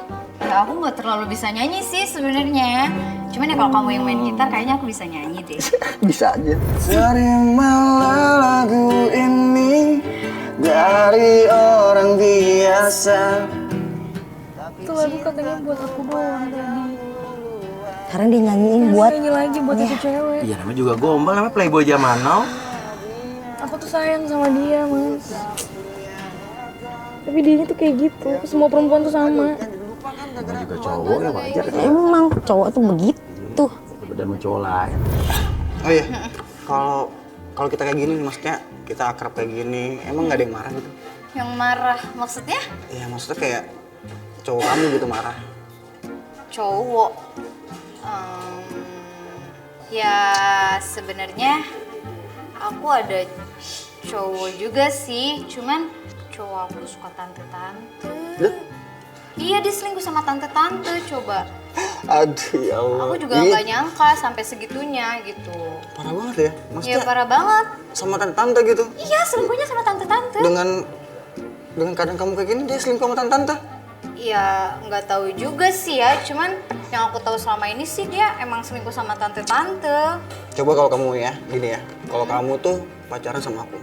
Ya aku nggak terlalu bisa nyanyi sih sebenarnya. Cuman ya kalau kamu yang main gitar, kayaknya aku bisa nyanyi deh. Bisa aja. Terimalah lagu ini dari orang biasa. Itu lagu katanya buat aku doang tadi. Sekarang dia nyanyiin buat Nyanyi lagi buat itu cewek. Iya, namanya juga gombal, namanya playboy zaman now. Aku tuh sayang sama dia, Mas. Tapi dia tuh kayak gitu. Semua perempuan tuh sama. Juga cowok ya wajar. emang cowok tuh begitu. Beda sama cowok lain. Oh iya, kalau kita kayak gini, maksudnya kita akrab kayak gini, emang nggak ada yang marah gitu? Yang marah maksudnya? Iya, maksudnya kayak cowok kamu gitu marah. Cowok. Ya sebenarnya aku ada cowok juga sih, cuman cowok aku suka tante-tante. Iya, dia selingkuh sama tante-tante, coba. Aduh, ya Allah. Aku juga nggak nyangka sampai segitunya gitu. Parah banget ya, Ya maksudnya parah banget. sama tante-tante gitu. Iya, selingkuhnya sama tante-tante. Dengan keadaan kamu kayak gini, dia selingkuh sama tante-tante. Ya nggak tahu juga sih ya, cuman yang aku tahu selama ini sih dia emang selingkuh sama tante-tante. Coba kalau kamu ya, gini ya, kalau kamu tuh pacaran sama aku,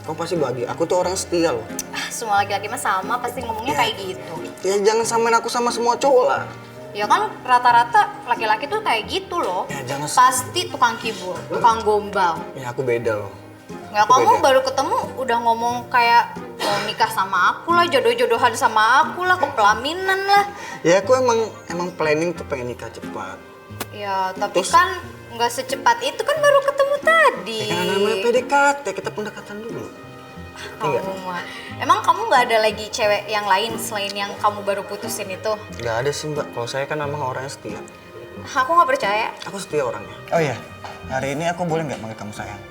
kamu pasti bahagia. Aku tuh orang setia loh. Semua laki-laki mah sama, pasti ngomongnya kayak gitu. Ya jangan samain aku sama semua cowok lah. Ya kan rata-rata laki-laki tuh kayak gitu loh. Ya, jangan Pasti tukang kibul, tukang gombal. Ya aku beda loh. Ya kamu baru ketemu udah ngomong kayak mau nikah sama aku lah, jodoh-jodohan sama aku lah, kepelaminan lah. Ya aku emang planning tuh pengen nikah cepat. Ya tapi Terus? kan nggak secepat itu, kan baru ketemu tadi. Ya kan namanya PDKT, kita pendekatan dulu. Iya. Kamu mah. Emang kamu nggak ada lagi cewek yang lain selain yang kamu baru putusin itu? Gak ada sih mbak, kalau saya kan emang orangnya setia. Aku nggak percaya. Aku setia orangnya. Oh iya, hari ini aku boleh nggak manggil kamu sayang?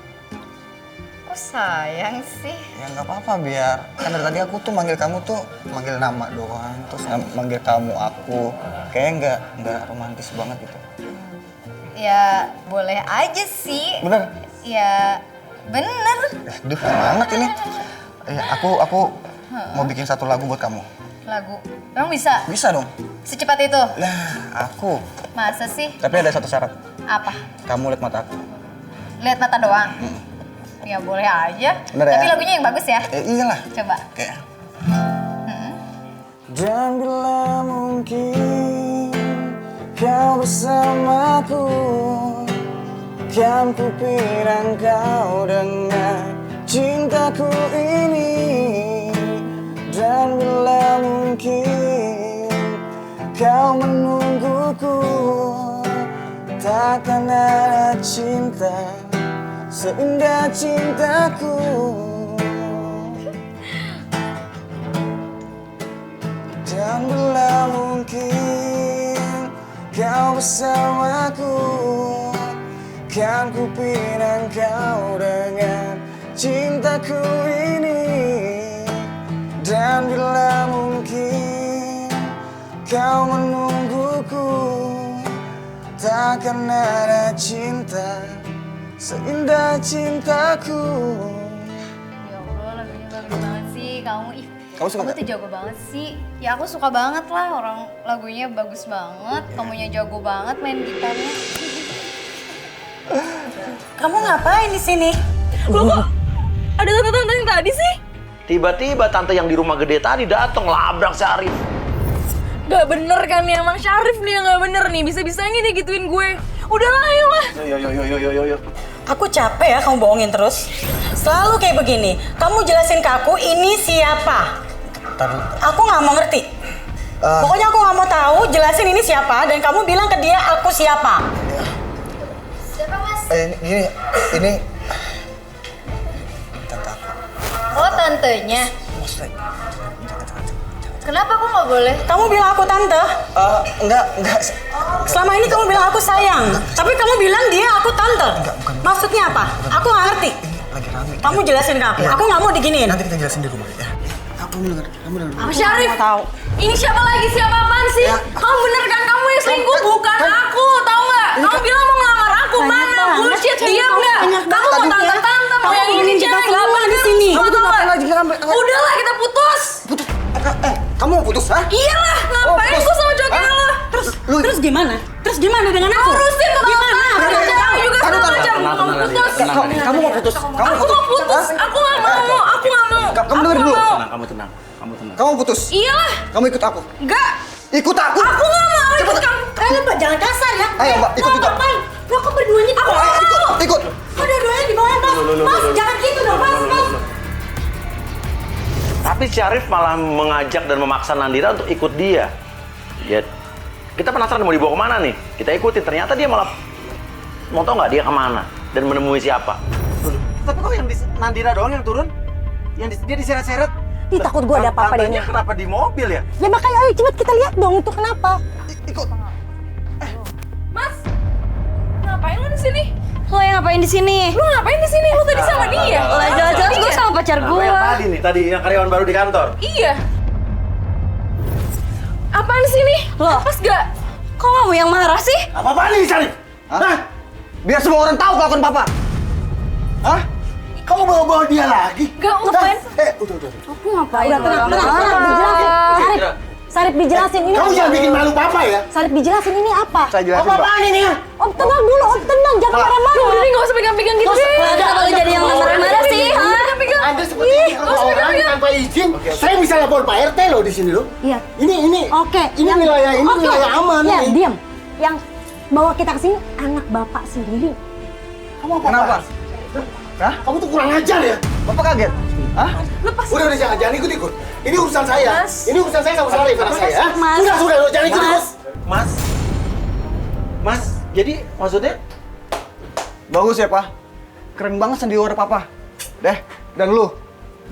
Oh sayang sih. Ya nggak apa-apa, biar kan dari tadi aku tuh manggil kamu tuh manggil nama doang, terus manggil kamu aku, kayaknya nggak romantis banget gitu. Ya boleh aja sih. Bener? Ya bener. Duh, banget ini. Ya, aku mau bikin satu lagu buat kamu. Lagu. Emang bisa? Bisa dong. Secepat itu? Lah, aku. Masa sih? Tapi ada satu syarat. Apa? Kamu lihat mata aku. Lihat mata doang? Ya boleh aja. Bener ya? Tapi lagunya yang bagus ya? Iyalah. Coba. Oke. Dan bila mungkin kau bersamaku, kan ku pirang kau dengan cintaku ini. Dan bila mungkin kau menungguku, takkan ada cinta seindah cintaku. Dan bila mungkin kau bersamaku, kan ku pinang kau dengan cintaku ini. Dan bila mungkin kau menungguku, takkan ada cinta seindah cintaku. Ya Allah, lagunya bagus banget sih. Kamu Kamu suka kamu nggak? tuh jago banget sih. Ya aku suka banget lah, orang lagunya bagus banget. Kamunya jago banget main gitarnya. Kamu ngapain di sini? Lo kok ada tante-tante yang tadi sih? Tiba-tiba tante yang di rumah gede tadi datang labrak Syarif. Gak bener kan nih, emang Syarif nih yang gak bener nih. Bisa-bisanya dia gituin gue. Udahlah, ayolah. Yo. Aku capek ya kamu bohongin terus. Selalu kayak begini. Kamu jelasin ke aku ini siapa? Aku nggak mau ngerti. Pokoknya aku nggak mau tahu. Jelasin ini siapa dan kamu bilang ke dia aku siapa. Siapa mas? Ini tante aku. Oh tantenya. Kenapa aku nggak boleh? Kamu bilang aku tante. Enggak. Selama ini kamu bilang aku sayang. Tapi kamu bilang dia aku tante. Maksudnya apa? Aku nggak ngerti. Lagi rame. Kamu jelasin ke aku. Aku nggak mau diginiin. Nanti kita jelasin di rumah ya. Kamu dengar. Apa Syarif? Nggak tahu. Ini siapa lagi? Siapa apaan sih? Kamu bener kan kamu yang selingkuh? Bukan aku, tahu nggak? Kamu bilang mau ngelamar aku, mana? Bullshit, diam nggak? Kamu mau tante-tante, mau yang ini cewek nggak bener di sini. Udahlah, kita putus. Kamu mau putus, ha? Iyalah, ngapain gue sama cowoknya lo? Terus gimana? Terus gimana dengan aku? Urusin tuh Gimana? cewek juga segala macam. Kamu putus. Kamu mau putus? Aku mau putus. Aku nggak mau. Aku nggak mau. Kamu dengar dulu. Kamu tenang. Kamu putus. Iyalah. Kamu ikut aku. Enggak. Ikut aku. Aku nggak mau ikut kamu. Mbak, jangan kasar ya. Ayo, Mbak, ikut juga. Ngapain? Lo kok berduanya di bawah? Ikut. Kok dua-duanya di bawah, Mas? Mas, jangan gitu dong, Mas. Tapi Syarif malah mengajak dan memaksa Nandira untuk ikut dia. Ya, kita penasaran mau dibawa kemana nih? Kita ikutin, ternyata dia malah mau tau nggak dia kemana dan menemui siapa. Tapi kok yang Nandira doang yang turun? Dia diseret-seret. Ih, takut gue ada apa-apa deh. Tantenya kenapa di mobil ya? Ya makanya ayo cepet kita lihat dong itu kenapa. Ikut. Mas, ngapain lo di sini? Lo yang ngapain di sini? Lu ngapain di sini? Lu tadi sama dia. Lah jelas-jelas gue sama pacar Nah, gue. yang tadi nih, yang karyawan baru di kantor. Iya. Apaan sih nih? Loh. Pas gak? Kok kamu yang marah sih? Apa-apaan nih Syarif? Hah? Biar semua orang tahu kelakuan papa. Hah? Kamu bawa-bawa dia lagi? Gak ngapain? Udah. Aku ngapain? Udah tenang. Sarip dijelasin ini. Kamu jangan bikin malu papa ya. Sarip dijelasin ini apa? Saya jelasin, Mbak. Apaan ini? Om tenang dulu, Om tenang, jangan marah-marah. Udah nih gak usah pegang-pegang gitu deh. Kenapa lo jadi yang marah-marah sih? Hah? Pegang-pegang. Anda seperti ini kalau orang tanpa izin, saya bisa lapor Pak RT loh di sini loh. Iya. Ini. Oke. Ini wilayah aman Ya, nih. diam. Yang bawa kita ke sini anak bapak sendiri. Kamu apa? Kenapa? Hah? Kamu tuh kurang ajar ya. Bapak kaget. Hah? Udah jangan ikut. Ini urusan saya. Mas. Ini urusan saya sama Syarif anak saya. Mas. Enggak, sudah lo jangan ikut. Mas, jadi maksudnya Bagus ya, Pak. Keren banget sandiwara papa. Deh, dan lu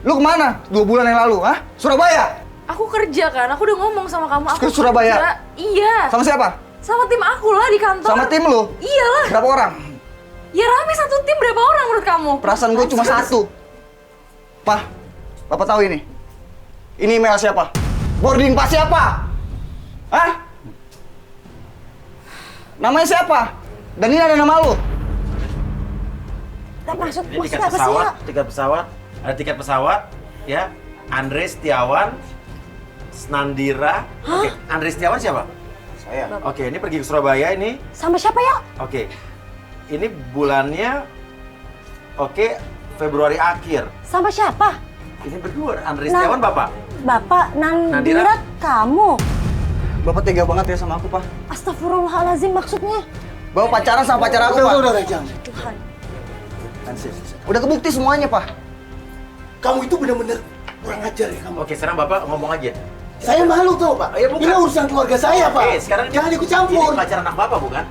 kemana 2 bulan yang lalu, hah? Surabaya? Aku kerja kan, aku udah ngomong sama kamu. Aku Ke Surabaya? kerja. Iya. Sama siapa? Sama tim aku lah di kantor. Sama tim lu? Iyalah. Berapa orang? Ya rame satu tim, berapa orang menurut kamu? Perasaan gue cuma 1. Pak, Bapak tahu ini? Ini email siapa? Boarding pass siapa? Hah? Namanya siapa? Dan ini ada nama lu? Maksud Ini tiket apa sih pesawat, ya? ada tiket pesawat, ya. Andre Setiawan, Nandira. Oke, Andre Setiawan siapa? Saya. Oke, ini pergi ke Surabaya ini. Sama siapa ya? Oke, ini bulannya. Oke, Februari akhir. Sama siapa? Ini berdua, Andre Setiawan bapak. Bapak Nandira, Nandira? kamu. Bapak tega banget ya sama aku, Pak. Astagfirullahaladzim maksudnya. Bapak pacaran sama pacar aku, Pak. Udah, jangan. Tuhan. Udah kebukti semuanya, Pak. Kamu itu benar-benar kurang ajar ya kamu. Oke, sekarang bapak ngomong aja. Saya malu tau Pak. Ya, bukan. Ini urusan keluarga saya Pak. Oke, sekarang jangan ikut campur. Ini pacar anak bapak bukan?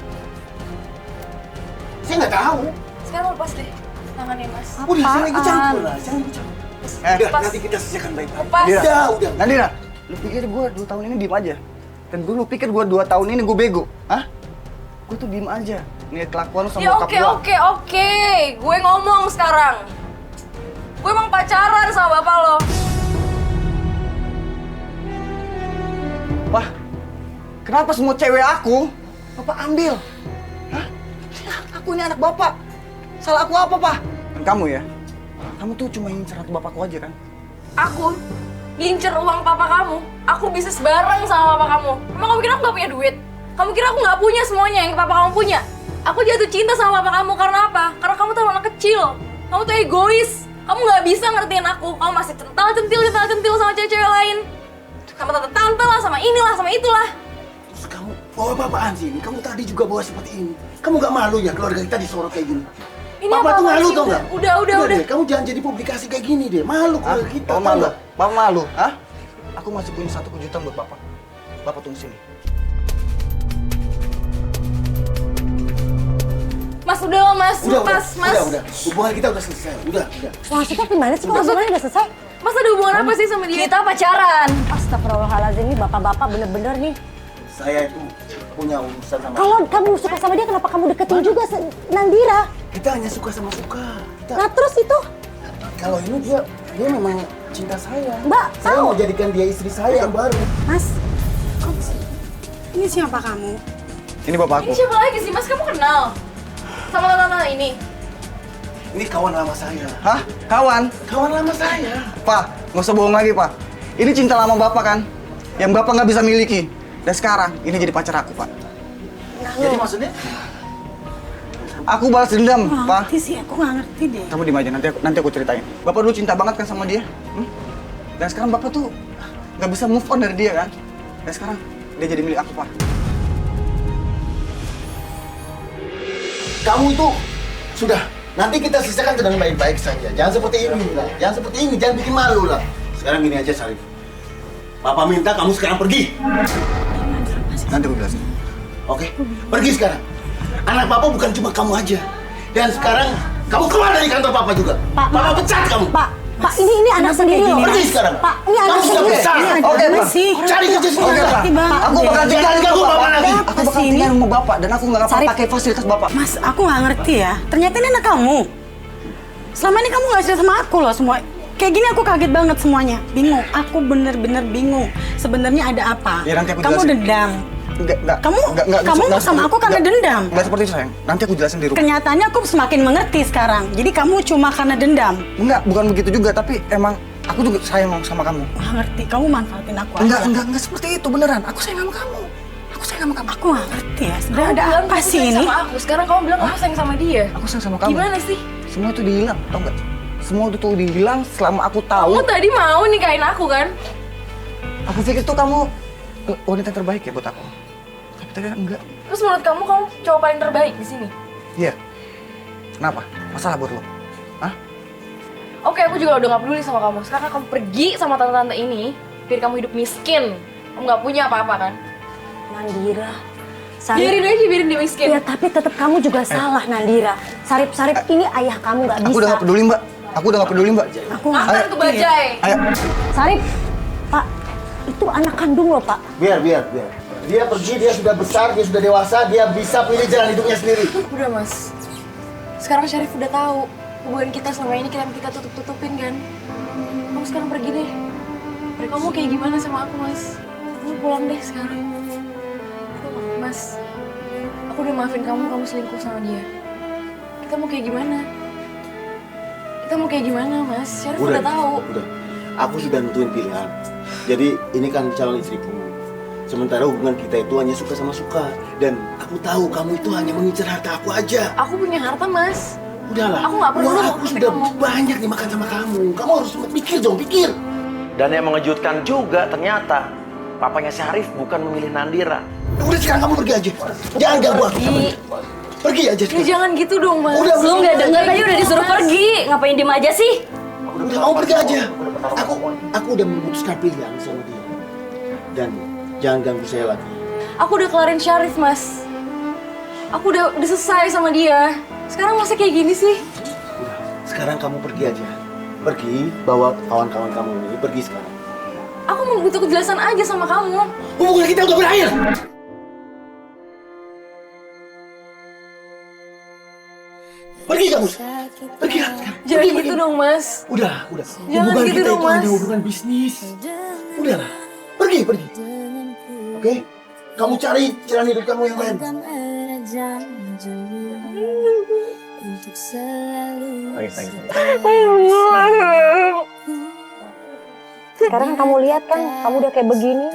Saya nggak tahu. Sekarang lepas deh tangannya mas. Udah, jangan ikut campur lah. Jangan ikut campur. Udah, Pas. nanti kita selesaikan baik-baik. Pas. Udah. Nandira, lu pikir gue 2 tahun ini diem aja? Dan lu pikir gue 2 tahun ini gue bego? Hah? Gue tuh diem aja. Nih kelakuan lu sama Ya bokap gua. oke. Gue ngomong sekarang. Gue emang pacaran sama bapak lo. Wah, kenapa semua cewek aku Bapak ambil? Hah? Aku ini anak Bapak. Salah aku apa, Pak? Dan kamu ya? Kamu tuh cuma ingin harta bapakku aja kan? Aku ngincer uang papa kamu. Aku bisnis bareng sama papa kamu. Emang kamu kira aku gak punya duit? Kamu kira aku gak punya semuanya yang papa kamu punya? Aku jatuh cinta sama papa kamu karena apa? Karena kamu tuh anak kecil. Kamu tuh egois. Kamu nggak bisa ngertiin aku. Kamu masih centil sama cewek-cewek lain. Sama tante-tante lah, sama inilah, sama itulah. Terus kamu bawa apa-apaan sih ini? Kamu tadi juga bawa seperti ini. Kamu gak malu ya keluarga kita disorot kayak gini? Ini Papa tuh apa-apaan malu sih? tau gak? Udah. Deh, kamu jangan jadi publikasi kayak gini deh. Malu keluarga kita. Bapak Tau malu? gak? Bapak malu? Hah? Aku masih punya satu kejutan buat Bapak. Bapak tunggu sini. Mas, udah lah mas. Mas. Udah. Hubungan kita udah selesai. Udah. Maksudnya gimana sih? Maksudnya udah selesai? Mas ada hubungan apa sih sama dia? Kita pacaran. Astagfirullahaladzim, ini bapak-bapak bener-bener nih. Saya itu punya urusan sama. Kalau kamu suka sama dia, kenapa kamu deketin juga Nandira? Kita hanya suka sama suka. Nah terus itu, Kalau ini dia memang cinta saya. Mbak, Saya tahu. mau jadikan dia istri saya yang baru. Mas, ini siapa kamu? Ini Bapak Ini aku. siapa lagi sih mas? Kamu kenal? Sama tante ini? Ini kawan lama saya. Hah? Kawan? Kawan lama saya. Pak, nggak usah bohong lagi, Pak. Ini cinta lama Bapak kan? Yang Bapak nggak bisa miliki. Dan sekarang, ini jadi pacar aku, Pak. Jadi maksudnya? Aku balas dendam, Pak. Ngerti sih, aku nggak ngerti deh. Kamu diem aja, nanti aku ceritain. Bapak dulu cinta banget kan sama dia? Dan sekarang Bapak tuh nggak bisa move on dari dia kan? Dan sekarang, dia jadi milik aku, Pak. Kamu itu sudah. Nanti kita sisakan dengan baik-baik saja. Jangan seperti ini lah. Jangan seperti ini. Jangan bikin malu lah. Sekarang gini aja, Syarif. Papa minta kamu sekarang pergi. Nanti aku jelasin. Oke? Pergi sekarang. Anak Papa bukan cuma kamu aja. Dan sekarang kamu keluar dari kantor Papa juga. Papa pecat kamu. Pak, ini anak sendiri loh. Pergi sekarang. Pak, ini Kamu anak sudah sendiri. besar. Oke, Pak. sih? Cari kerja sendiri. Oke, Pak. Ngerti banget Aku deh. bakal tinggal Jangan di ganggu rumah Bapak Bapak. lagi. Aku bakal tinggal di rumah Bapak. Dan aku nggak akan pakai fasilitas Bapak. Mas, aku nggak ngerti ya. Ternyata ini anak kamu. Selama ini kamu nggak cerita sama aku loh semua. Kayak gini aku kaget banget semuanya. Bingung. Aku bener-bener bingung. Sebenarnya ada apa? Ya, nanti aku Kamu jelasin. dendam. Enggak. Kamu mau sama aku karena dendam. Enggak seperti itu, sayang. Nanti aku jelasin di rumah. Kenyataannya aku semakin mengerti sekarang. Jadi kamu cuma karena dendam. Enggak, bukan begitu juga. Tapi emang aku juga sayang sama kamu. Nggak ngerti. Kamu manfaatin aku Enggak aja. seperti itu beneran. Aku sayang sama kamu. Aku sayang sama kamu. Aku nggak ngerti ya. Sebenarnya ada bilang apa kamu sih sayang ini? sama aku. Sekarang kamu bilang kamu sayang sama dia. Aku sayang sama kamu. Gimana sih? Semua itu dihilang, tau nggak? Semua itu tuh dihilang selama aku tahu. Kamu tadi mau nikahin aku kan? Aku pikir tuh kamu wanita terbaik ya buat aku. Tapi ternyata enggak. Terus menurut kamu cowok paling terbaik di sini? Iya. Kenapa? Masalah buat lo? Hah? Oke, aku juga udah gak peduli sama kamu. Sekarang kamu pergi sama tante-tante ini, biar kamu hidup miskin. Kamu gak punya apa-apa kan? Nandira. Biarin dia miskin. Ya tapi tetap kamu juga salah Nandira. Sarip ini ayah kamu nggak bisa. Aku udah gak peduli, Mbak. Aku udah gak peduli, Mbak. Aku nggak- Makan ke bajai. Ayo. Sarip, Pak, itu anak kandung loh Pak. Biar. Dia pergi, dia sudah besar, dia sudah dewasa, dia bisa pilih jalan hidupnya sendiri. Udah mas. Sekarang Syarif udah tahu hubungan kita selama ini kita tutup-tutupin kan. Kamu sekarang pergi deh. Kamu kayak gimana sama aku mas? Kamu pulang deh sekarang. Mas, aku udah maafin kamu selingkuh sama dia. Kita mau kayak gimana? Kita mau kayak gimana mas? Syarif udah tahu. Udah. Aku sudah nentuin pilihan. Jadi ini kan calon istriku. Sementara hubungan kita itu hanya suka sama suka. Dan aku tahu kamu itu hanya mengincar harta aku aja. Aku punya harta mas. Udahlah. Aku nggak perlu Uang aku sama sudah kamu. banyak dimakan sama kamu. Kamu harus pikir dong, pikir. Dan yang mengejutkan juga ternyata papanya Syarif bukan memilih Nandira. Udah sekarang kamu pergi aja. Jangan ganggu aku. Pergi aja Ya sekarang. jangan gitu dong mas. Udah, Lu nggak denger tadi udah disuruh pergi. Ngapain diem aja sih? Udah kamu pergi aja. Aku udah memutuskan pilihan sama dia. Dan jangan ganggu saya lagi. Aku udah kelarin Syarif mas. Aku udah selesai sama dia. Sekarang masa kayak gini sih? Udah, sekarang kamu pergi aja. Pergi, bawa kawan-kawan kamu ini. Pergi sekarang. Aku mau butuh kejelasan aja sama kamu. Hubungan kita udah berakhir. Pergi kamu. Pergi lah sekarang. Jangan Pergi, gitu pergi. dong mas. Udah. Jangan Hubungan gitu kita dong, itu hanya Mas. hubungan bisnis. Udahlah. Pergi. Oke? Kamu cari jalan hidup kamu yang lain. Sekarang kamu lihat kan, kamu udah kayak begini.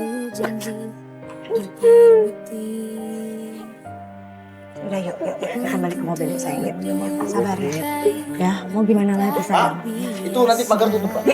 Udah yuk, kita balik ke mobil sayang. Yuk. Sabar ya. Ya, mau gimana lagi sayang? Itu nanti pagar tutup, Pak.